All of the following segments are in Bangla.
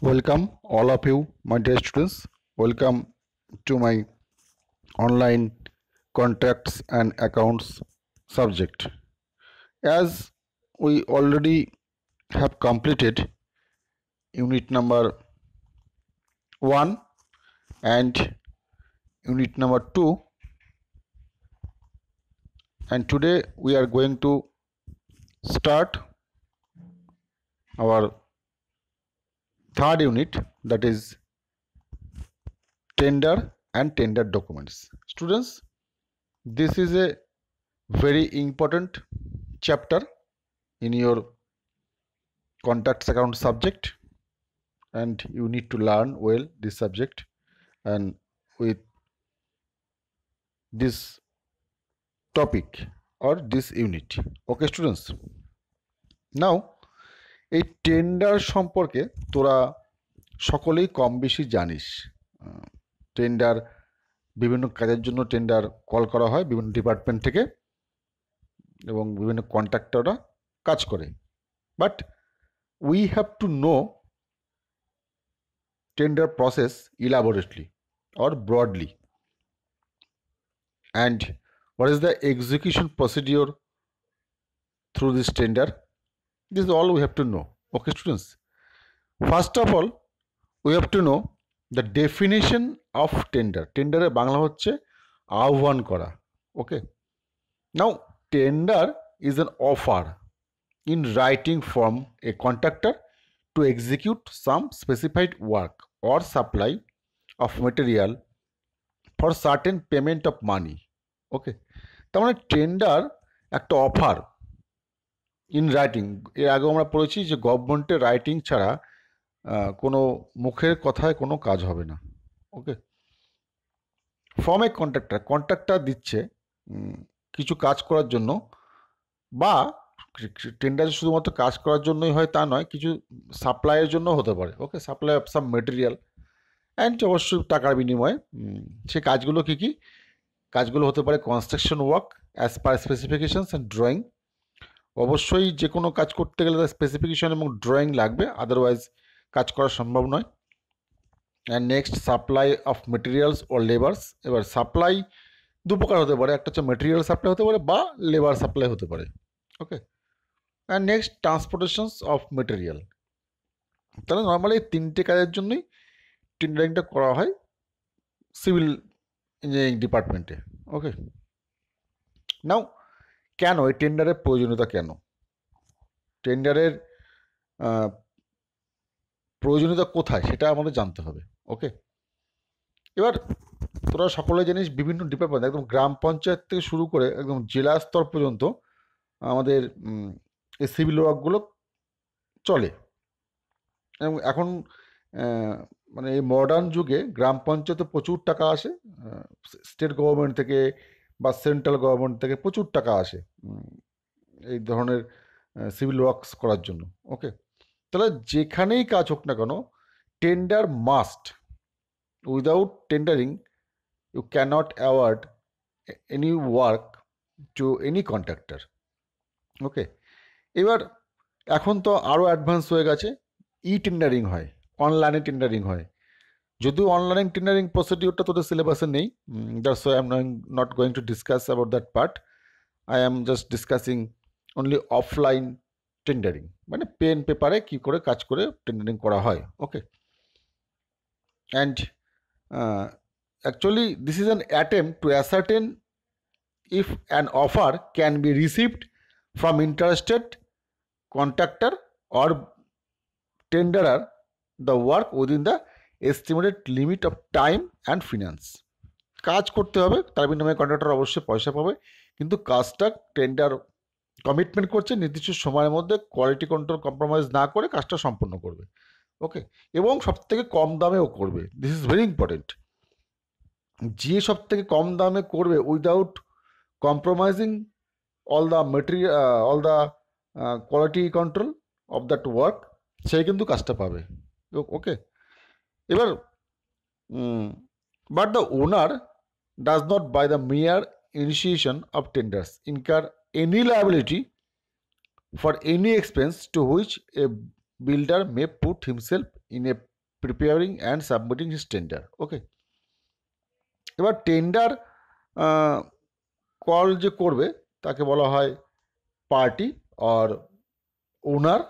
Welcome, all of you, my dear students. Welcome to my online contracts and accounts subject. As we already have completed unit number 1 and unit number 2, and today we are going to start our third unit, that is tender and tender documents. Students, this is a very important chapter in your contracts account subject, and you need to learn well this subject and with this topic or this unit. Okay students, now এই টেন্ডার সম্পর্কে তোরা সকলেই কম বেশি জানিস। টেন্ডার বিভিন্ন কাজের জন্য টেন্ডার কল করা হয় বিভিন্ন ডিপার্টমেন্ট থেকে এবং বিভিন্ন কন্ট্রাক্টররা কাজ করে, but we have to know tender process elaborately or broadly, and what is the execution procedure through this tender. This is all we have to know. Okay students, first of all we have to know the definition of tender. Tender এর বাংলা হচ্ছে আহ্বান করা। Okay, now tender is an offer in writing from a contractor to execute some specified work or supply of material for certain payment of money. ওকে, তার মানে টেন্ডার একটা অফার ইন রাইটিং। এর আগে আমরা পড়েছি যে গভর্নমেন্টের রাইটিং ছাড়া কোনো মুখের কথায় কোনো কাজ হবে না। ওকে, ফ্রম এ কন্ট্রাক্টর দিচ্ছে কিছু কাজ করার জন্য, বা টেন্ডার শুধুমাত্র কাজ করার জন্যই হয় তা নয়, কিছু সাপ্লাইয়ের জন্য হতে পারে। Okay, supply of some material and অবশ্যই টাকার বিনিময়ে সে কাজগুলো কী কী কাজগুলো হতে পারে construction work as per specifications and drawing. অবশ্যই যে কোনো কাজ করতে গেলে তার স্পেসিফিকেশন এবং ড্রয়িং লাগবে, আদারওয়াইজ কাজ করা সম্ভব নয়। And next supply of materials ও লেবার্স। এবার সাপ্লাই দু প্রকার হতে পারে, একটা হচ্ছে মেটেরিয়াল সাপ্লাই হতে পারে বা লেবার সাপ্লাই হতে পারে। Okay, and next transportations of material. তাহলে নর্মালি এই তিনটে কাজের জন্যই টেন্ডারিংটা করা হয় সিভিল ইঞ্জিনিয়ারিং ডিপার্টমেন্টে। ওকে, নাও কেন এই টেন্ডারের প্রয়োজনীয়তা, কেন টেন্ডারের প্রয়োজনীয়তা কোথায় সেটা আমাদের জানতে হবে। ওকে, এবার তোরা সকলে জানিস বিভিন্ন ডিপার্টমেন্ট একদম গ্রাম পঞ্চায়েত থেকে শুরু করে একদম জেলা স্তর পর্যন্ত আমাদের এই সিভিল ওয়ার্কগুলো চলে। এবং এখন মানে এই মডার্ন যুগে গ্রাম পঞ্চায়েতে প্রচুর টাকা আসে, স্টেট গভর্নমেন্ট থেকে বা সেন্ট্রাল গভর্নমেন্ট থেকে প্রচুর টাকা আসে এই ধরনের সিভিল ওয়ার্কস করার জন্য। ওকে, তাহলে যেখানেই কাজ হোক না কেন tender must. Without tendering you cannot award any work to any contractor. Okay, এবার এখন তো আরও অ্যাডভান্স হয়ে গেছে, ই টেন্ডারিং হয়, অনলাইনে টেন্ডারিং হয়। যদিও অনলাইন টেন্ডারিং প্রসিডিউরটা তোদের সিলেবাসে নেই, that's why I am not going to discuss about that part. I am just discussing only offline tendering, মানে পেন পেপারে কী করে কাজ করে টেন্ডারিং করা হয়। Okay, and actually this is an attempt to ascertain if an offer can be received from interested contractor or tenderer the work within the estimated limit of time and finance. কাজ করতে হবে, তার বিনিময়ে কন্ট্রাক্টর অবশ্যই পয়সা পাবে, কিন্তু কাজটা টেন্ডার কমিটমেন্ট করছে নির্দিষ্ট সময়ের মধ্যে কোয়ালিটি কন্ট্রোল কম্প্রোমাইজ না করে কাজটা সম্পন্ন করবে। ওকে, এবং সবথেকে কম দামেও করবে। This is very important. যে সবথেকে কম দামে করবে without compromising all the material all the quality control of that work, সে কিন্তু কাজটা পাবে। ওকে, এবার but the owner does not by the mere initiation of tenders incur any liability for any expense to which a builder may put himself in a preparing and submitting his tender. Okay, এবার টেন্ডার কল যে করবে তাকে বলা হয় পার্টি আর ওনার,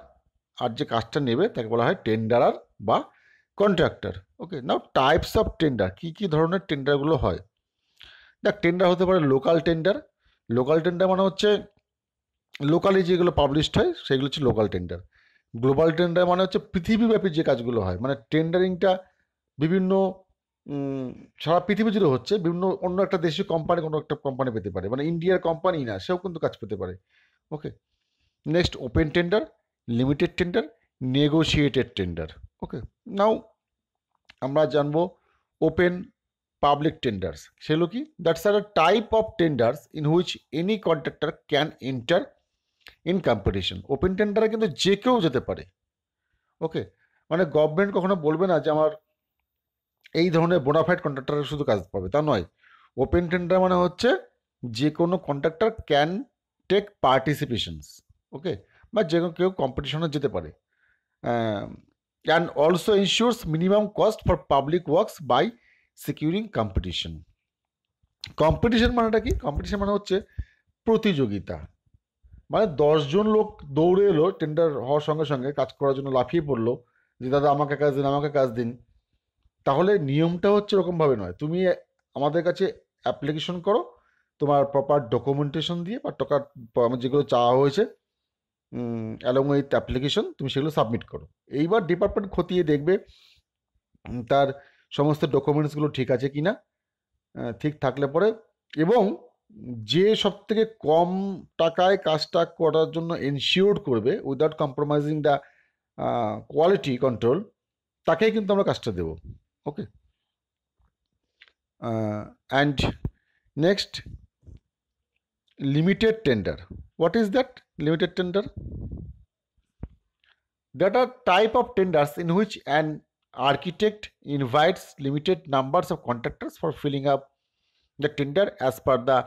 আর যে কাজটা নেবে তাকে বলা হয় টেন্ডারার বা contractor. Okay, now types of tender, কী কী ধরনের টেন্ডারগুলো হয়। দেখ, টেন্ডার হতে পারে লোকাল টেন্ডার। লোকাল টেন্ডার মানে হচ্ছে লোকালি যেগুলো পাবলিশড হয় সেগুলো হচ্ছে লোকাল টেন্ডার। গ্লোবাল টেন্ডার মানে হচ্ছে পৃথিবীব্যাপী যে কাজগুলো হয়, মানে টেন্ডারিংটা বিভিন্ন সারা পৃথিবী জুড়ে হচ্ছে, বিভিন্ন অন্য একটা দেশীয় কোম্পানি কোনো একটা কোম্পানি পেতে পারে, মানে ইন্ডিয়ার কোম্পানি না সেও কিন্তু কাজ পেতে পারে। Okay, next open tender, limited tender, negotiated tender. Okay, now আমরা জানবো ওপেন পাবলিক টেন্ডার্স। সেগুলো কি? That's are a type of tenders in which any contractor can enter in competition. Open টেন্ডারে কিন্তু যে কেউ যেতে পারে। ওকে, মানে গভর্নমেন্ট কখনো বলবে না যে আমার এই ধরনের বোনাফাইড কন্ট্রাক্টর শুধু কাজ পাবে, তা নয়। ওপেন টেন্ডার মানে হচ্ছে যে কোনো contractor can take participations. Okay, বা যে কেউ কম্পিটিশনে যেতে পারে। And also insures minimum cost for public works by securing competition. Competition মানেটা কি? কম্পিটিশন মানে হচ্ছে প্রতিযোগিতা। মানে 10জন লোক দৌড়ে এলো টেন্ডার হওয়ার সঙ্গে সঙ্গে, কাজ করার জন্য লাফিয়ে পড়লো যে দাদা আমাকে কাজ দিন, আমাকে কাজ দিন। তাহলে নিয়মটা হচ্ছে এরকমভাবে নয়, তুমি আমাদের কাছে অ্যাপ্লিকেশন করো তোমার প্রপার ডকুমেন্টেশন দিয়ে, বা টাকা যেগুলো চাওয়া হয়েছে অ্যালং উইথ অ্যাপ্লিকেশন, তুমি সেগুলো সাবমিট করো। এইবার ডিপার্টমেন্ট খতিয়ে দেখবে তার সমস্ত ডকুমেন্টসগুলো ঠিক আছে কি না। ঠিক থাকলে পরে, এবং যে সব থেকে কম টাকায় কাজটা করার জন্য এনশিওর করবে without compromising the quality control, তাকেই কিন্তু আমরা কাজটা দেবো। Okay, and next limited tender. What is that limited tender? That are type of tenders in which an architect invites limited numbers of contractors for filling up the tender as per the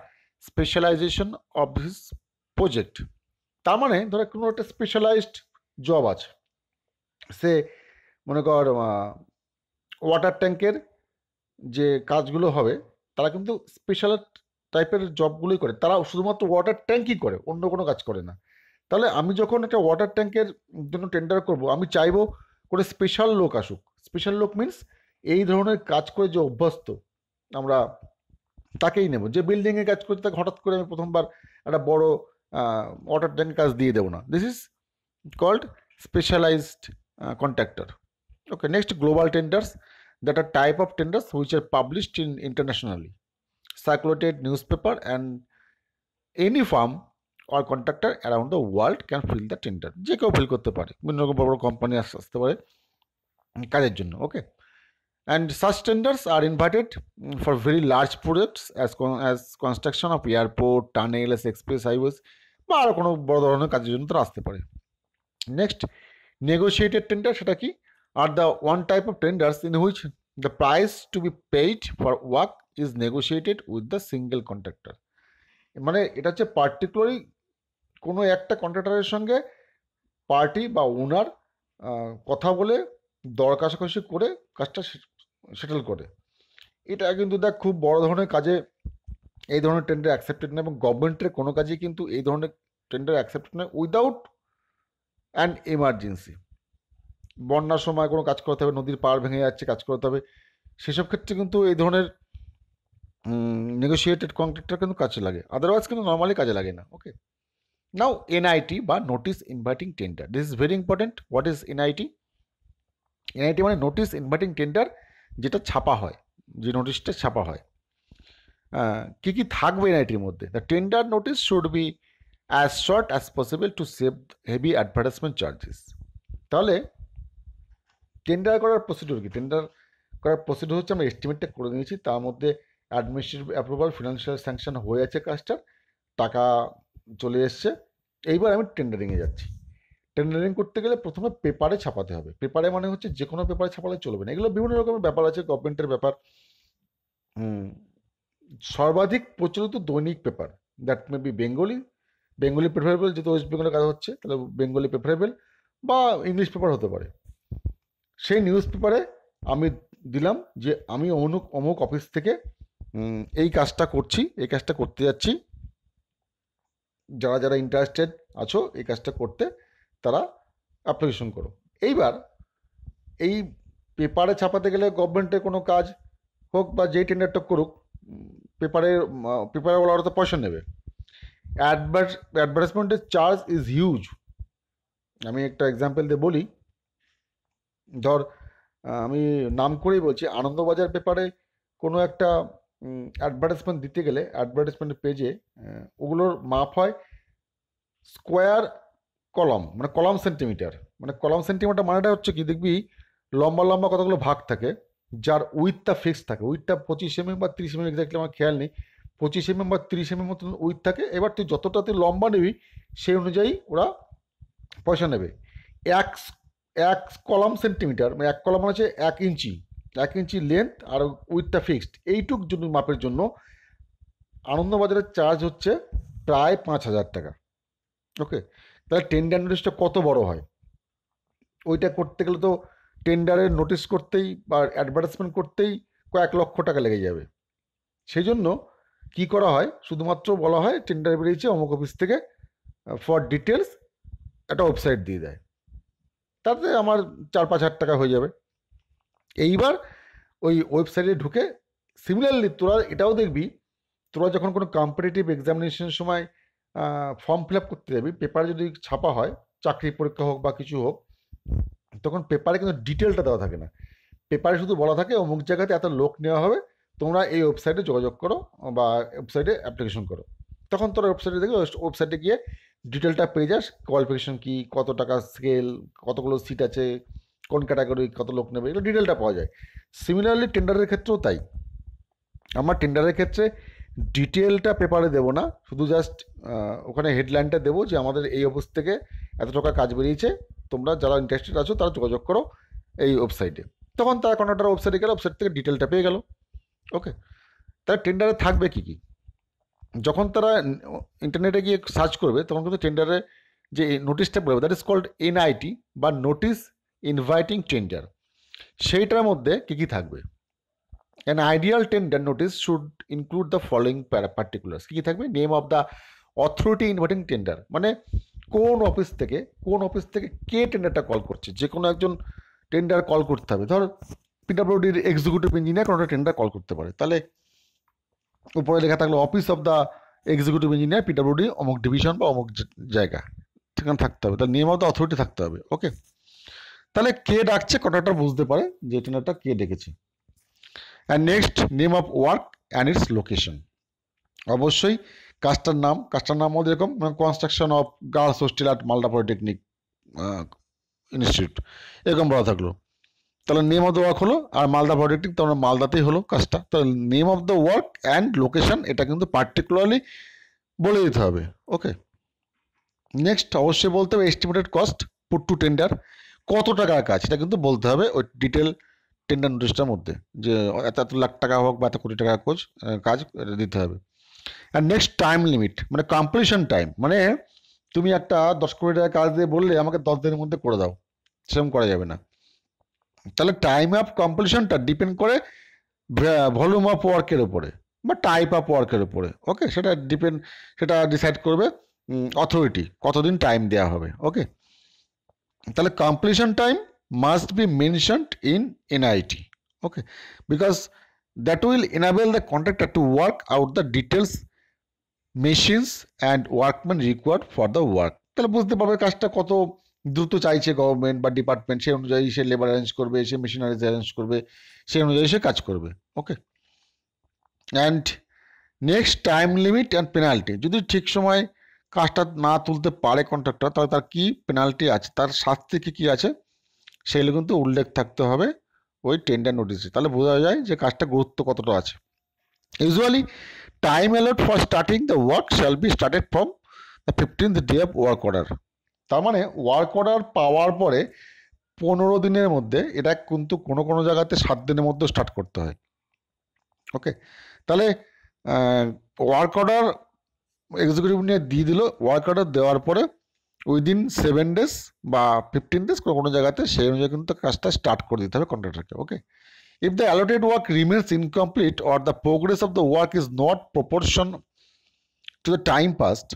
specialization of his project. তার মানে ধরো কোনো একটা স্পেশালাইজড জব আছে, সে মনে কর ওয়াটার ট্যাঙ্কের যে কাজগুলো হবে তারা কিন্তু স্পেশাল টাইপের জবগুলোই করে, তারা শুধুমাত্র ওয়াটার ট্যাঙ্কই করে, অন্য কোনো কাজ করে না। তাহলে আমি যখন একটা ওয়াটার ট্যাঙ্কের জন্য টেন্ডার করব, আমি চাইবো করে স্পেশাল লোক আসুক। স্পেশাল লোক মিনস এই ধরনের কাজ করে যে অভ্যস্ত, আমরা তাকেই নেব। যে বিল্ডিংয়ে কাজ করতে তাকে হঠাৎ করে আমি প্রথমবার একটা বড় ওয়াটার ট্যাঙ্কের কাজ দিয়ে দেবো না। This is called specialised contractor. Okay, next global tenders, that are type of tenders which are published in internationally circulated newspaper, and any firm or contractor around the world can fill the tender. যে কেউ ফিল করতে পারে, বিভিন্ন রকম বড় বড় কোম্পানি আসতে পারে কাজের জন্য। ওকে, and such tenders are invited for very large projects as construction of airport, tunnels, express highways, বা আরও কোনো বড় ধরনের কাজের জন্য তারা আসতে পারে। নেক্সট নেগোশিয়েটেড টেন্ডার, সেটা কি? are the one type of tenders in which the price to be paid for work is negotiated with the single contractor. মানে এটা হচ্ছে পার্টিকুলারলি কোনো একটা কন্ট্রাক্টরের সঙ্গে পার্টি বা ওনার কথা বলে দর কষাকষি করে কাজটা সেটেল করে। এটা কিন্তু দেখ খুব বড় ধরনের কাজে এই ধরনের টেন্ডার অ্যাকসেপ্টেড না, এবং গভর্নমেন্টের কোনো কাজেই কিন্তু এই ধরনের টেন্ডার অ্যাকসেপ্টেড নয় উইদাউট অ্যান এমার্জেন্সি। বন্যার সময় কোনো কাজ করতে হবে, নদীর পাড় ভেঙে যাচ্ছে, কাজ করতে হবে, সেসব ক্ষেত্রে কিন্তু এই ধরনের নেগোশিয়েটেড কন্ট্রাক্টর কিন্তু কাজে লাগে, আদারওয়াইজ কিন্তু নর্মালি কাজে লাগে না। ওকে, নাও এনআইটি বা notice inviting tender, this is very important. What is NIT? NIT মানে নোটিস ইনভাইটিং টেন্ডার, যেটা ছাপা হয়, যে নোটিশটা ছাপা হয়। কী কী থাকবে এনআইটির মধ্যে? The tender notice should be as short as possible to save heavy advertisement charges. তাহলে টেন্ডার করার প্রসিডিউর কি? টেন্ডার করার প্রসিডিউর হচ্ছে আমরা এস্টিমেটটা করে নিয়েছি, তার মধ্যে অ্যাডমিনিস্ট্রেটিভ অ্যাপ্রুভাল, ফিনান্সিয়াল স্যাংশন হয়ে আছে, কাজটা টাকা চলে এসছে, এইবার আমি টেন্ডারিংয়ে যাচ্ছি। টেন্ডারিং করতে গেলে প্রথমে পেপারে ছাপাতে হবে। পেপারে মানে হচ্ছে যে কোনো পেপারে ছাপালে চলবে না, এগুলো বিভিন্ন রকমের ব্যাপার আছে, গভর্নমেন্টের ব্যাপার। সর্বাধিক প্রচলিত দৈনিক paper, that may be Bengali preferable, যেহেতু ওয়েস্ট বেঙ্গলে কাজ হচ্ছে তাহলে বেঙ্গলি প্রেফারেবল, বা ইংলিশ পেপার হতে পারে। সেই নিউজ পেপারে আমি দিলাম যে আমি অমুক অমুক অফিস থেকে এই কাজটা করছি, এই কাজটা করতে যাচ্ছি, যারা যারা ইন্টারেস্টেড আছো এই কাজটা করতে তারা অ্যাপ্লিকেশন করো। এইবার এই পেপারে ছাপাতে গেলে গভর্নমেন্টের কোনো কাজ হোক বা যেই টেন্ডারটা করুক, পেপারে পেপারওয়ালারা তো পয়সা নেবে। অ্যাডভার্টাইজমেন্টের চার্জ ইজ হিউজ। আমি একটা এক্সাম্পল দিয়ে বলি, ধর আমি নাম করেই বলছি, আনন্দবাজার পেপারে কোনো একটা অ্যাডভার্টাইজমেন্ট দিতে গেলে অ্যাডভার্টাইজমেন্টের পেজে ওগুলোর মাপ হয় স্কোয়ার কলাম, মানে কলাম সেন্টিমিটার। মানে কলাম সেন্টিমিটার মানেটা হচ্ছে কি, দেখবি লম্বা লম্বা কতগুলো ভাগ থাকে, যার উইথটা ফিক্স থাকে। উইথটা 25 mm বা 30 mm, এক্স্যাক্টলি আমার খেয়াল নেই, 25 mm বা 30 mm মতন উইথ থাকে। এবার তুই যতটা তুই লম্বা নিবি সেই অনুযায়ী ওরা পয়সা নেবে। এক এক কলাম সেন্টিমিটার মানে এক কলাম মানে হচ্ছে 1 ইঞ্চি, 1 ইঞ্চি লেন্থ আর উইথটা ফিক্সড। এইটুক জন্য মাপের জন্য আনন্দবাজারের চার্জ হচ্ছে প্রায় 5,000 টাকা। ওকে, তাহলে টেন্ডার নোটিশটা কত বড় হয়? ওইটা করতে গেলে তো টেন্ডারের নোটিশ করতেই বা অ্যাডভার্টাইজমেন্ট করতেই কয়েক লক্ষ টাকা লেগে যাবে। সেই জন্য কী করা হয়, শুধুমাত্র বলা হয় টেন্ডার বেরিয়েছে অমুক অফিস থেকে, ফর ডিটেলস একটা ওয়েবসাইট দিয়ে দেয়, তাতে আমার 4-5 হাজার টাকা হয়ে যাবে। এইবার ওই ওয়েবসাইটে ঢুকে সিমিলারলি তোরা এটাও দেখবি, তোরা যখন কোনো কম্পিটিটিভ এক্সামিনেশনের সময় ফর্ম ফিল আপ করতে যাবি, পেপারে যদি ছাপা হয় চাকরি পরীক্ষা হোক বা কিছু হোক, তখন পেপারে কিন্তু ডিটেলটা দেওয়া থাকে না। পেপারে শুধু বলা থাকে অমুক জায়গাতে এত লোক নেওয়া হবে, তোমরা এই ওয়েবসাইটে যোগাযোগ করো বা ওয়েবসাইটে অ্যাপ্লিকেশন করো। তখন তোরা ওয়েবসাইটে দেখবে, ওয়েবসাইটে গিয়ে ডিটেলটা পেয়ে যাস, কোয়ালিফিকেশন কী, কত টাকা স্কেল, কতগুলো সিট আছে, কোন ক্যাটাগরি, কত লোক নেবে, এগুলো ডিটেলটা পাওয়া যায়। সিমিলারলি টেন্ডারের ক্ষেত্রেও তাই। আমার টেন্ডারের ক্ষেত্রে ডিটেলটা পেপারে দেবো না, শুধু জাস্ট ওখানে হেডলাইনটা দেবো যে আমাদের এই অফিস থেকে এত টাকা কাজ বেরিয়েছে, তোমরা যারা ইন্টারেস্টেড আছো তারা যোগাযোগ করো এই ওয়েবসাইটে। তখন তারা কন্ট্রাক্টর ওয়েবসাইটে গেলে ওয়েবসাইট থেকে ডিটেলটা পেয়ে গেল। ওকে, তাহলে টেন্ডারে থাকবে কী কী? যখন তারা ইন্টারনেটে গিয়ে সার্চ করবে তখন কিন্তু টেন্ডারে যে নোটিশটা বলবে, দ্যাট ইজ কল্ড এনআইটি বা নোটিস ইনভাইটিং টেন্ডার। সেইটার মধ্যে কী কী থাকবে? An ideal tender notice should include the following particulars. কী কী থাকবে? Name of the authority inviting tender, মানে কোন অফিস থেকে কে টেন্ডারটা কল করছে। যে কোনো একজন টেন্ডার কল করতে হবে, ধর পিডব্লিউডির এক্সিকিউটিভ ইঞ্জিনিয়ার কোনো একটা টেন্ডার কল করতে পারে, তাহলে উপরে লেখা থাকলো office of the executive engineer PWD অমুক ডিভিশন বা অমুক জায়গা, সেখানে থাকতে হবে। তাহলে নেম অফ দ্য অথরিটি থাকতে হবে। ওকে, তাহলে কে ডাকছে কন্ট্রাক্টর বুঝতে পারে যে টেন্ডারটা কে ডেকেছে। And next, name of work and it's location. অবশ্যই কাজটার নাম মধ্যে এরকম, মানে construction of girls hostel at Malda polytechnic institute এরকম বলা থাকলো। তাহলে নেম অফ দ্য ওয়ার্ক হলো, আর মালদা পলিটেকনিক তাহলে মালদাতেই হলো কাজটা। তাহলে name of the work and location এটা কিন্তু পার্টিকুলারলি বলে দিতে হবে। ওকে, নেক্সট অবশ্যই বলতে হবে estimated cost put to tender, কত টাকার কাজ সেটা কিন্তু বলতে হবে ওই ডিটেল টেন্ডার নোটিশটার মধ্যে, যে এত লাখ টাকা হোক বা এত কোটি টাকা কাজ দিতে হবে। আর নেক্সট টাইম লিমিট, মানে কমপ্লিশন টাইম, মানে তুমি একটা 10 কোটি টাকা কাজ দিয়ে বললে আমাকে 10 দিনের মধ্যে করে দাও, সেরকম করা যাবে না। তাহলে টাইম অফ কমপ্লিশনটা ডিপেন্ড করে ভলিউম অফ ওয়ার্কের উপরে বা টাইপ অফ ওয়ার্কের উপরে। ওকে, সেটা ডিসাইড করবে অথরিটি কতদিন টাইম দেওয়া হবে। ওকে, তাহলে completion time must be mentioned in NIT. Okay, because that will enable the contractor to work out the details, machines and workmen required for the work. তাহলে বুঝতে পারবে কাজটা কত দ্রুত চাইছে গভর্নমেন্ট বা ডিপার্টমেন্ট, সেই অনুযায়ী সে লেবার অ্যারেঞ্জ করবে, সে মেশিনারিজ অ্যারেঞ্জ করবে, সেই অনুযায়ী সে কাজ করবে। Okay, and next time limit and penalty. যদি ঠিক সময় কাজটা না তুলতে পারে কন্ট্রাক্টর, তাহলে তার কী পেনাল্টি আছে, তার শাস্তি কী আছে, সেগুলো কিন্তু উল্লেখ থাকতে হবে ওই টেন্ডার নোটিশে। তাহলে বোঝা যায় যে কাজটা গুরুত্ব কতটা আছে। Usually time allot for starting the work shall be started from the 15th day of work order. তার মানে ওয়ার্ক অর্ডার পাওয়ার পরে 15 দিনের মধ্যে, এটা কিন্তু কোনো জায়গাতে 7 দিনের মধ্যে স্টার্ট করতে হয়। ওকে, তাহলে ওয়ার্ক অর্ডার এক্সিকিউটিভ নিয়ে দিয়ে দিল, ওয়ার্ক অর্ডার দেওয়ার পরে উইদিন 7 days বা 15 days কোনো জায়গাতে সেই অনুযায়ী কিন্তু কাজটা স্টার্ট করে দিতে হবে কন্ট্রাক্টরকে। ওকে, if the allotted work remains incomplete or the progress of the work is not proportion to the time passed,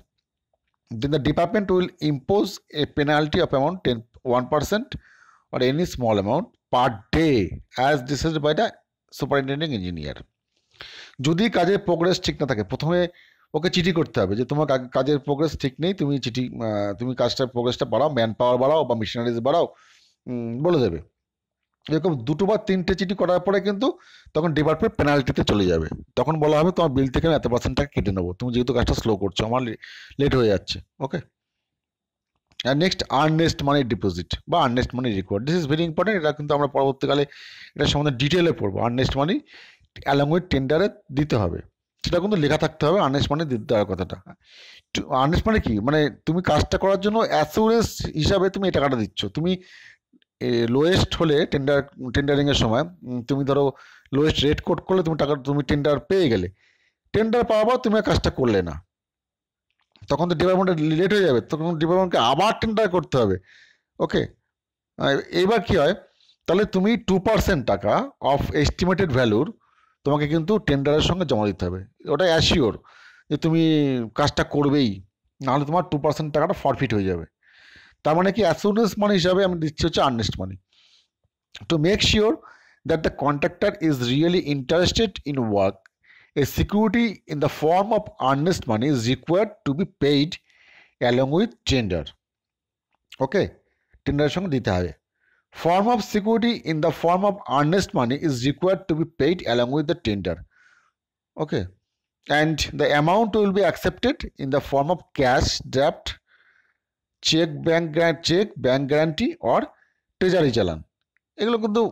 then the department will impose a penalty of amount 1% or any small amount per day as decided by the superintending engineer. যদি কাজের প্রোগ্রেস ঠিক না থাকে, প্রথমে ওকে চিঠি করতে হবে যে তোমার কাজের প্রোগ্রেস ঠিক নেই, তুমি চিঠি তুমি কাজটার প্রোগ্রেসটা বাড়াও, ম্যান পাওয়ার বাড়াও বা মেশিনারিজ বাড়াও, বলে দেবে। এরকম 2 বা 3টে চিঠি করার পরে কিন্তু তখন ডিপার্টমেন্ট পেনাল্টিতে চলে যাবে। তখন বলা হবে তোমার বিল থেকে আমি এত % টাকা কেটে নেবো, তুমি যেহেতু কাজটা স্লো করছো, আমার লেট হয়ে যাচ্ছে। ওকে, আর নেক্সট আর্নেস্ট মানি ডিপোজিট বা earnest money required, this is very important. এটা কিন্তু আমরা পরবর্তীকালে এটা সম্বন্ধে ডিটেলে পড়বো। আর্নেস্ট মানি অ্যালং উইথ টেন্ডারে দিতে হবে, সেটা কিন্তু লেখা থাকতে হবে আর্নেস্ট মানি দিতে দেওয়ার কথাটা। আর্নেস্ট মানে কি, মানে তুমি কাজটা করার জন্য অ্যাসুরেন্স হিসাবে তুমি এই টাকাটা দিচ্ছ। তুমি লোয়েস্ট হলে টেন্ডারিংয়ের সময় তুমি ধরো লোয়েস্ট রেট কোট করলে তুমি টেন্ডার পেয়ে গেলে, টেন্ডার পাওয়ার পর তুমি কাজটা করলে না, তখন তো ডিপার্টমেন্টের লেট হয়ে যাবে, তখন ডিপার্টমেন্টকে আবার টেন্ডার করতে হবে। ওকে, এবার কি হয়, তাহলে তুমি 2% টাকা অফ এস্টিমেটেড ভ্যালুর তোমাকে কিন্তু টেন্ডারের সঙ্গে জমা দিতে হবে। ওটা অ্যাসিওর যে তুমি কাজটা করবেই, নাহলে তোমার 2% টাকাটা ফরফিট হয়ে যাবে। তার মানে কি, অ্যাসুরেন্স মানি হিসাবে আমি দিচ্ছি হচ্ছে earnest money. To make sure that the contractor is really interested in work, a security in the form of earnest money is required to be paid along with tender. Okay, tender সঙ্গে দিতে হবে। Form of security in the form of earnest money is required to be paid along with the tender. Okay, and the amount will be accepted in the form of cash, draft, check, bank guarantee or treasury চালান। এগুলো কিন্তু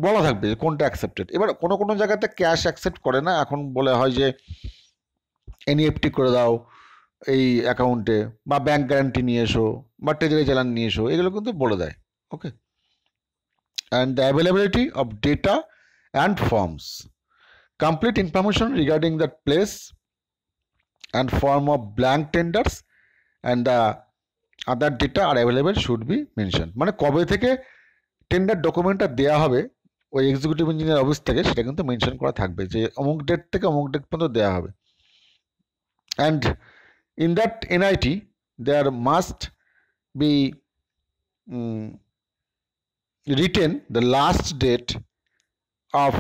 বলা থাকবে কোনটা অ্যাকসেপ্টেড। এবার কোনো জায়গাতে ক্যাশ অ্যাকসেপ্ট করে না, এখন বলে হয় যে এনইএফটি করে দাও এই অ্যাকাউন্টে, বা ব্যাংক গ্যারান্টি নিয়ে এসো, বা ট্রেজারি চালান নিয়ে এসো, এগুলো কিন্তু বলে দেয়। Okay, and the availability of data and forms, complete information regarding the place and form of blank tenders and the other data are available should be mention. মানে কবে থেকে টেন্ডার ডকুমেন্টটা দেওয়া হবে ওই এক্সিকিউটিভ ইঞ্জিনিয়ার অফিস থেকে, সেটা কিন্তু মেনশন করা থাকবে যে অমুক ডেট থেকে অমুক ডেট পর্যন্ত দেওয়া হবে। And in that NIT there must be written the last date of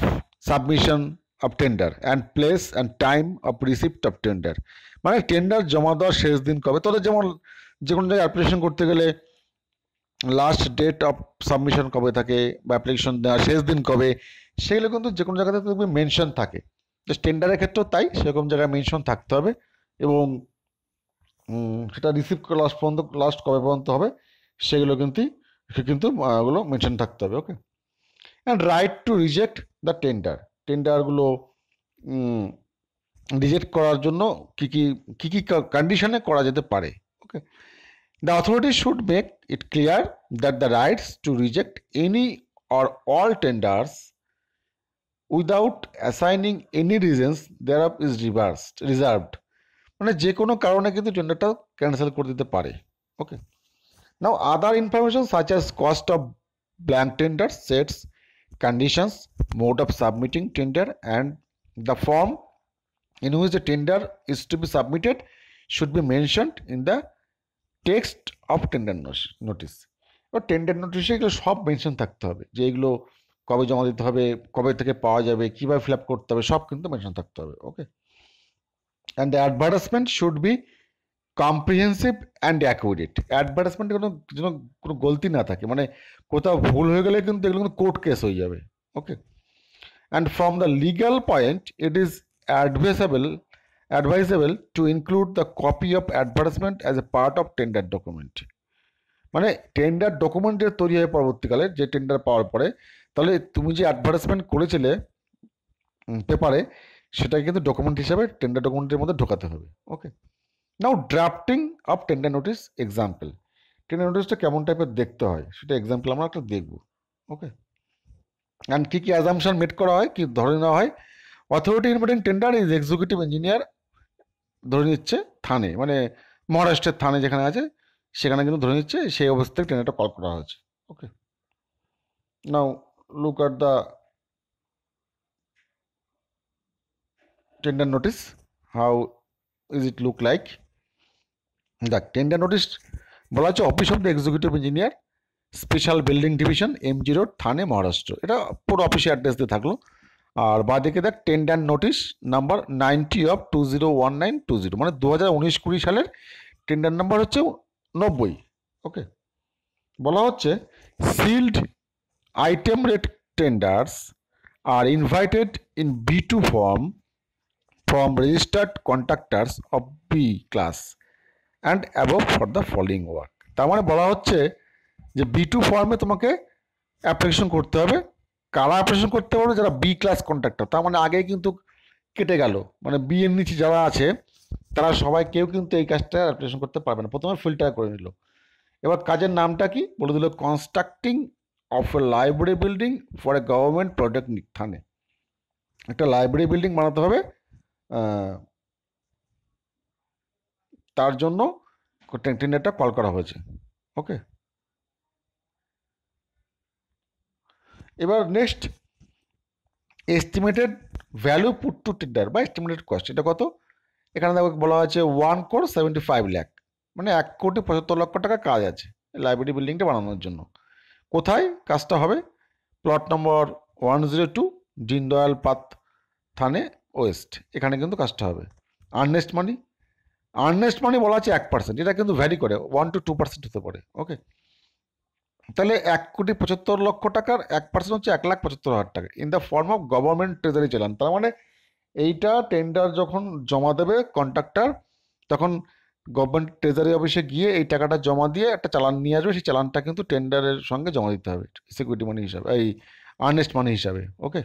submission of tender and place and time of receipt of tender. মানে টেন্ডার জমা দেওয়ার শেষ দিন কবে, তোদের যেমন যে কোনো জায়গায় অ্যাপ্লিকেশন করতে গেলে লাস্ট ডেট অফ সাবমিশন কবে থাকে বা অ্যাপ্লিকেশন দেওয়ার শেষ দিন কবে, সেগুলো কিন্তু যে কোনো জায়গাতে তুমি মেনশন থাকে। টেন্ডারের ক্ষেত্রেও তাই, সেরকম জায়গায় মেনশন থাকতে হবে, এবং সেটা রিসিভ লাস্ট কবে পর্যন্ত হবে সেগুলো কিন্তু ওগুলো মেনশন থাকতে হবে। Okay, and right to reject the টেন্ডারগুলো রিজেক্ট করার জন্য কী কী কন্ডিশনে করা যেতে পারে। ওকে, the authority should make it clear that the rights to reject any or all tenders without assigning any reasons thereof is reserved. মানে যে কোনো কারণে কিন্তু টেন্ডারটা ক্যান্সেল করে দিতে পারে। Okay, now other information such as cost of blank tender, sets, conditions, mode of submitting tender and the form in which the tender is to be submitted should be mentioned in the text of tender notice. এবার টেন্ডার নোটিশে এগুলো সব মেনশন থাকতে হবে, যে এগুলো কবে জমা দিতে হবে, কবে থেকে পাওয়া যাবে, কীভাবে ফিল আপ করতে হবে, সব কিন্তু মেনশন থাকতে হবে। Okay, and the advertisement should be comprehensive and accurate. অ্যাডভার্টাইজমেন্টে যেন কোনো গলতি না থাকে, মানে কোথাও ভুল হয়ে গেলে কিন্তু এগুলো কিন্তু কোর্ট কেস হয়ে যাবে। Okay, and from the legal point it is advisable to include the copy of advertisement as a part of tender document. মানে টেন্ডার ডকুমেন্টের তৈরি হয় পরবর্তীকালে, যে টেন্ডার পাওয়ার পরে, তাহলে তুমি যে অ্যাডভার্টাইজমেন্ট করেছিলে পেপারে, সেটাকে কিন্তু ডকুমেন্ট হিসাবে টেন্ডার ডকুমেন্টের মধ্যে ঢোকাতে হবে। Okay, now drafting of tender notice example. Tender নোটিসটা কেমন টাইপের দেখতে হয় সেটা এক্সাম্পল আমরা একটা দেখব। ওকে, অ্যান্ড কী কী অ্যাজাম্পশন মেড করা হয়, কী ধরে নেওয়া হয়। Authority inviting tender is executive engineer, ধরে নিচ্ছে থানে, মানে মহারাষ্ট্রের থানে যেখানে আছে সেখানে কিন্তু ধরে নিচ্ছে সেই অবস্থায় টেন্ডারটা কল করা হয়েছে। ওকে, নাও look at the tender notice. How is it look like? The tender notice বলা হচ্ছে office of the executive engineer, special building division, MG road, Thane, Maharashtra. এটা পুরো অফিসের অ্যাড্রেস দিয়ে থাকলো। আর বাঁদিকে দেখ টেন্ডার নোটিশ নাম্বার 90 অফ 201920, মানে 2019-20 সালের টেন্ডার নাম্বার হচ্ছে 90। ওকে, বলা হচ্ছে sealed item rate tenders are invited in B2 form from registered contractors of B class and above for the following work। তার মানে বলা হচ্ছে যে B2 ফর্মে তোমাকে অ্যাপ্লিকেশন করতে হবে। কারা অ্যাপ্লিকেশন করতে পারবে? যারা B ক্লাস কন্ট্রাক্টর। তার মানে আগে কিন্তু কেটে গেল, মানে বি এর নিচে যারা আছে তারা সবাই কেউ কিন্তু এই কাজটা অ্যাপ্লিকেশন করতে পারবে না। প্রথমে ফিল্টার করে নিল। এবার কাজের নামটা কি বলে দিল, constructing of a library building for a government project Thane. একটা লাইব্রেরি বিল্ডিং বানাতে হবে, তার জন্য টেন্ডারটা কল করা হয়েছে। ওকে, এবার next estimated value put to tender বা এস্টিমেটেড কস্ট। এটা কত? এখানে দেখো বলা হয়েছে 1,75 লাখ, মানে 1,75 লক্ষ টাকা কাজ আছে লাইব্রেরি বিল্ডিংটা বানানোর জন্য। কোথায় কাজটা হবে? প্লট নম্বর 102, দীনদয়াল পাথ, থানে ওয়েস্ট। এখানে কিন্তু কাজটা হবে। আর্নেস্ট মানি, আর্নেস্ট মানি বলা আছে 1%, এটা কিন্তু ভ্যারি করে 1 to 2% হতে পারে। ওকে, তাহলে 1,75 লক্ষ টাকার 1% হচ্ছে 1,75,000 টাকা in the form of government treasury চালান। তার মানে এইটা টেন্ডার যখন জমা দেবে কন্ট্রাক্টর, তখন গভর্নমেন্ট ট্রেজারি অফিসে গিয়ে এই টাকাটা জমা দিয়ে একটা চালান নিয়ে আসবে। সেই চালানটা কিন্তু টেন্ডারের সঙ্গে জমা দিতে হবে সিকিউরিটি মানি হিসাবে, এই আর্নেস্ট মানি হিসাবে। ওকে,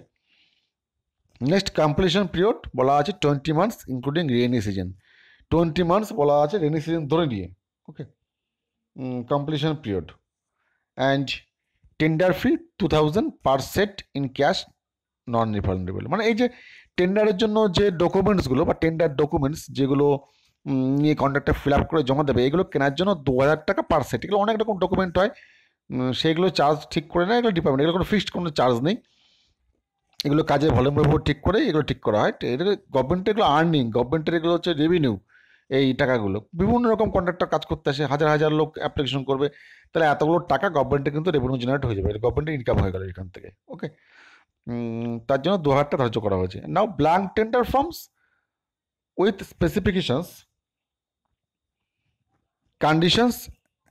নেক্সট কমপ্লিশন পিরিয়ড বলা আছে 20 months including rainy season. 20 months বলা আছে রেনি সিজন ধরে নিয়ে। Okay, completion period and tender fee 2,000 per set in cash, non refundable. মানে এই যে টেন্ডারের জন্য যে ডকুমেন্টসগুলো বা টেন্ডার ডকুমেন্টস যেগুলো নিয়ে কন্ট্রাক্টর ফিল আপ করে জমা দেবে, এগুলো কেনার জন্য 2,000 টাকা পার সেট। এগুলো অনেক রকম ডকুমেন্ট হয়, সেইগুলো চার্জ ঠিক করে নেয় এগুলো ডিপার্টমেন্ট। এগুলো কোনো ফিক্সড কোনো চার্জ নেই, এগুলো কাজের ভলিউমের উপর ঠিক করে এগুলো ঠিক করা হয়। এগুলো গভর্নমেন্টের, এগুলো আর্নিং, গভর্নমেন্টের এগুলো হচ্ছে রেভিনিউ। এই টাকাগুলো বিভিন্ন রকম কন্ট্রাক্টর কাজ করতে আসে, হাজার হাজার লোক অ্যাপ্লিকেশন করবে, তাহলে এতগুলো টাকা গভর্নমেন্টে কিন্তু রেভিনিউ জেনারেট হয়ে যাবে, গভর্নমেন্টের ইনকাম হয়ে গেল এখান থেকে। ওকে, তার জন্য 2,000 টাকা ধার্য করা হয়েছে। Now blank tender forms with specifications, conditions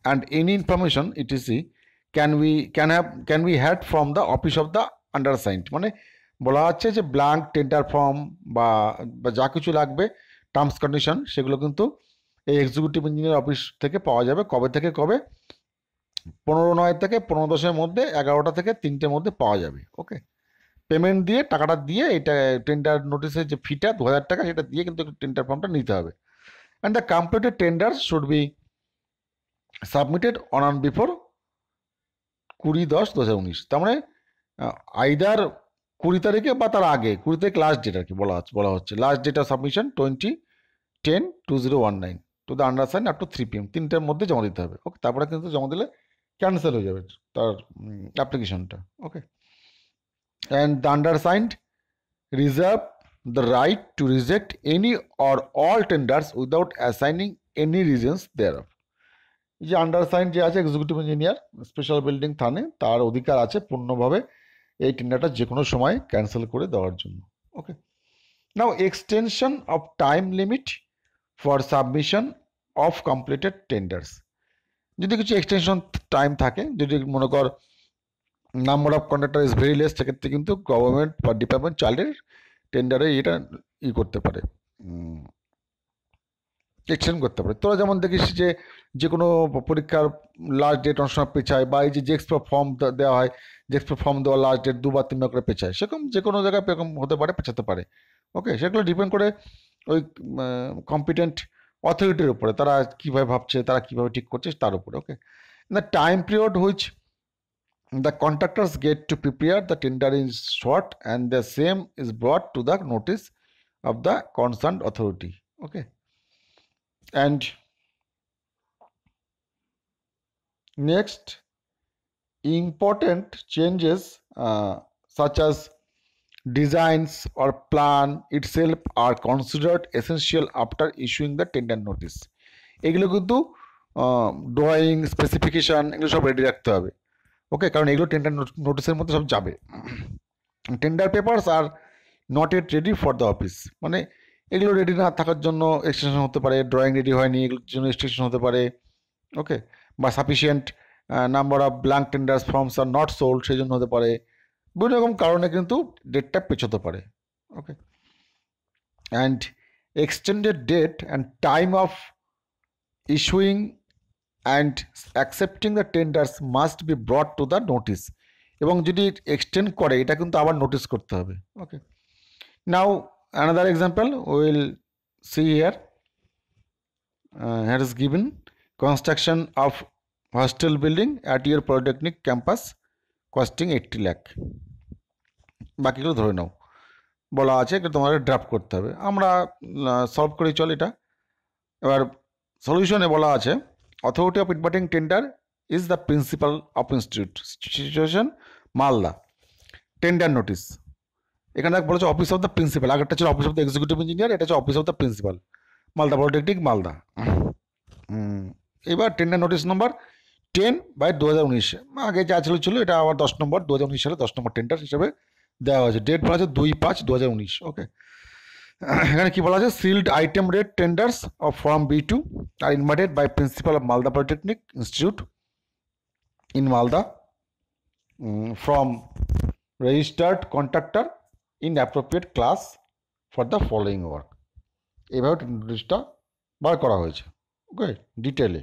and any information ETC can be had from the office of the undersigned. মানে বলা হচ্ছে যে ব্ল্যাঙ্ক টেন্ডার ফর্ম বা যা কিছু লাগবে টার্মস কন্ডিশন, সেগুলো কিন্তু এই এক্সিকিউটিভ ইঞ্জিনিয়ার অফিস থেকে পাওয়া যাবে। কবে থেকে কবে? 15/9 থেকে 15/10-এর মধ্যে, 11টা থেকে 3টের মধ্যে পাওয়া যাবে। ওকে, পেমেন্ট দিয়ে টাকাটা দিয়ে এটা টেন্ডার নোটিসের যে ফিটা 2,000 টাকা, সেটা দিয়ে কিন্তু টেন্ডার ফর্মটা নিতে হবে। And the completed tender should be submitted on before 20/10/2019। তার মানে আইদার 20 তারিখে বা তার আগে, 20 তারিখ লাস্ট ডেট আর কি বলা হচ্ছে। Last date of submission 20/10/2019 to the undersigned up to 3 PM, 3টের মধ্যে জমা দিতে হবে। ওকে, তারপরে কিন্তু জমা দিলে ক্যান্সেল হয়ে যাবে তার অ্যাপ্লিকেশনটা। Okay, and the undersigned reserve the right to reject any or all tenders without assigning any reasons thereof। এই যে আন্ডারসাইন যে আছে এক্সিকিউটিভ ইঞ্জিনিয়ার স্পেশাল বিল্ডিং থানে, তার অধিকার আছে পূর্ণভাবে এই টেন্ডারটা যে কোনো সময় ক্যান্সেল করে দেওয়ার জন্য। Okay, now extension of time limit for submission of completed tenders. যদি কিছু এক্সটেনশন টাইম থাকে, যদি মনে কর number of contractor is very less, সেক্ষেত্রে কিন্তু গভর্নমেন্ট বা ডিপার্টমেন্ট চাইলে টেন্ডারে এটা করতে পারে, এক্সটেন্ড করতে পারে। তোরা যেমন দেখিস যে কোনো পরীক্ষার লাস্ট ডেট অনেক সময় পেছায়, বা এই যে জেক্সপ্রো ফর্ম দেওয়া হয়, জেক্সপ্রো ফর্ম দেওয়া লাস্ট ডেট 2 বা 3 করে পেছায়, সেরকম যে কোনো জায়গায় এরকম হতে পারে, পেছাতে পারে। ওকে, সেগুলো ডিপেন্ড করে ওই কম্পিটেন্ট অথরিটির উপরে, তারা কীভাবে ভাবছে, তারা কীভাবে ঠিক করছে তার উপরে। Okay, the time period which the contractors get to prepare the tender is short and the same is brought to the notice of the concerned authority. Okay, and Next, important changes such as designs or plan itself are considered essential after issuing the tender notice. এগুলো কিন্তু ড্রয়িং স্পেসিফিকেশন এগুলো সব রেডি রাখতে হবে। ওকে, কারণ এগুলো টেন্ডার নোটিসের মধ্যে সব যাবে। Tender papers are not at ready for the office, মানে এগুলো রেডি না থাকার জন্য এক্সটেনশন হতে পারে, ড্রয়িং রেডি হয়নি এগুলোর জন্য এক্সটেনশন হতে পারে। ওকে, বা sufficient number of blank tenders forms are not sold সেই জন্য হতে পারে। বিভিন্ন রকম কারণে কিন্তু ডেটটা পেছোতে পারে। Okay, and extended date and time of issuing and accepting the tenders must be brought to the notice, এবং যদি এক্সটেন্ড করে এটা কিন্তু আবার নোটিস করতে হবে। Okay, now another example we will see here. Here is given construction of hostel building at your polytechnic campus costing 80 lakh। বাকিগুলো ধরে নাও, বলা আছে এটা তোমাদের ড্রাফট করতে হবে। আমরা সলভ করি, চল এটা। এবার সলিউশনে বলা আছে authority of inverting tender is the principal of institute, situation Malda, tender notice. এখানে বলেছে অফিস অফ দ্য প্রিন্সিপাল, আগেরটা ছিল office of the executive engineer, এটা হচ্ছে office of the principal, Malda polytechnic Malda. এবার টেন্ডার নোটিস নম্বর 10/2019, আগে যা ছিল এটা আবার 10 নম্বর, 2019 সালে 10 নম্বর টেন্ডার হিসেবে দেওয়া হয়েছে। ডেট বলা আছে 2/5/2019। ওকে, এখানে কি বলা আছে, sealed item rate tenders of form B2 are invited by principal of Malda polytechnic institute in Malda from registered contractor in appropriate class for the following work. এইভাবে নোটিশটা বার করা হয়েছে। ওকে, ডিটেলে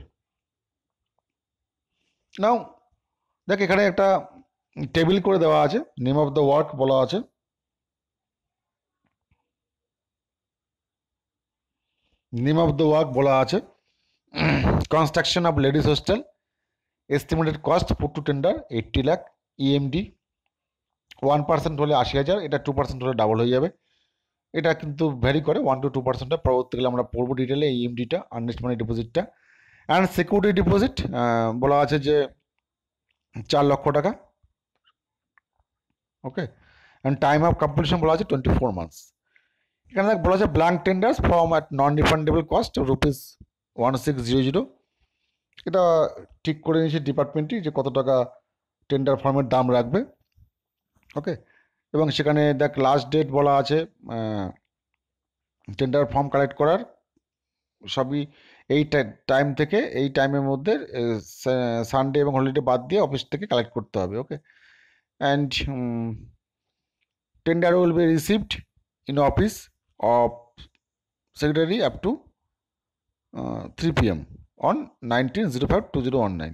নাও দেখ, এখানে একটা টেবিল করে দেওয়া আছে, নেম অফ দ্য ওয়ার্ক বলা আছে। নেম অফ দ্য ওয়ার্ক বলা আছে construction of ladies hostel, estimated cost put to tender 80 lakh, EMD 1% হলে 80,000, এটা 2% হলে ডাবল হয়ে যাবে। এটা কিন্তু ভ্যারি করে 1 to 2%। পরবর্তীকালে আমরা পড়বো ডিটেলে ইএমডিটা, আর্নেস্ট মানি ডিপোজিটটা। অ্যান্ড সিকিউরিটি ডিপোজিট বলা আছে যে 4 লক্ষ টাকা। Okay, and time of completion বলা আছে 24 মান্থস। এখানে দেখ বলা আছে blank tenders form at non refundable cost ₹1600। এটা ঠিক করে নিয়েছে ডিপার্টমেন্টই যে কত টাকা টেন্ডার ফর্মের দাম রাখবে। ওকে, এবং সেখানে দেখ লাস্ট ডেট বলা আছে টেন্ডার ফর্ম কালেক্ট করার, সবই এই টাইম থেকে এই টাইমের মধ্যে, সানডে এবং হলিডে বাদ দিয়ে অফিস থেকে কালেক্ট করতে হবে। Okay, and tender will be received in office of secretary up to 3 PM on 19/05/2019।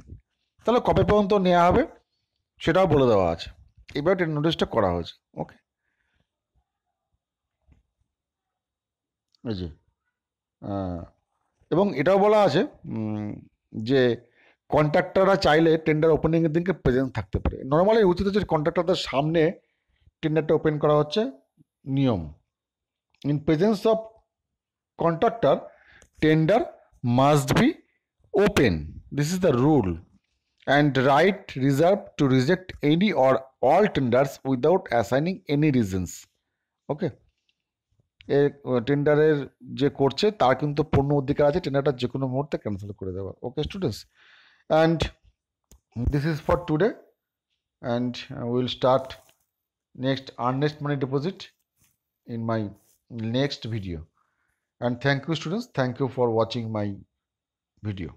তাহলে কবে পর্যন্ত নেওয়া হবে সেটাও বলে দেওয়া আছে। এবার নোটিশটা করা হয়েছে। ওকে, এই যে এবং এটাও বলা আছে যে কন্ট্রাক্টররা চাইলে টেন্ডার ওপেনিংয়ের দিনকে প্রেজেন্ট থাকতে পারে। নর্মালি উচিত হচ্ছে কন্ট্রাক্টরদের সামনে টেন্ডারটা ওপেন করা হচ্ছে নিয়ম। In presence of contractor tender must be open, this is the rule, and right reserve to reject any or all tenders without assigning any reasons. Okay, টেন্ডারের যে করছে তার কিন্তু পূর্ণ অধিকার আছে টেন্ডারটা যে কোনো মুহূর্তে ক্যান্সেল করে দেওয়ার। Okay students, and this is for today, and will start next earnest money deposit in my next video. And thank you students, thank you for watching my video.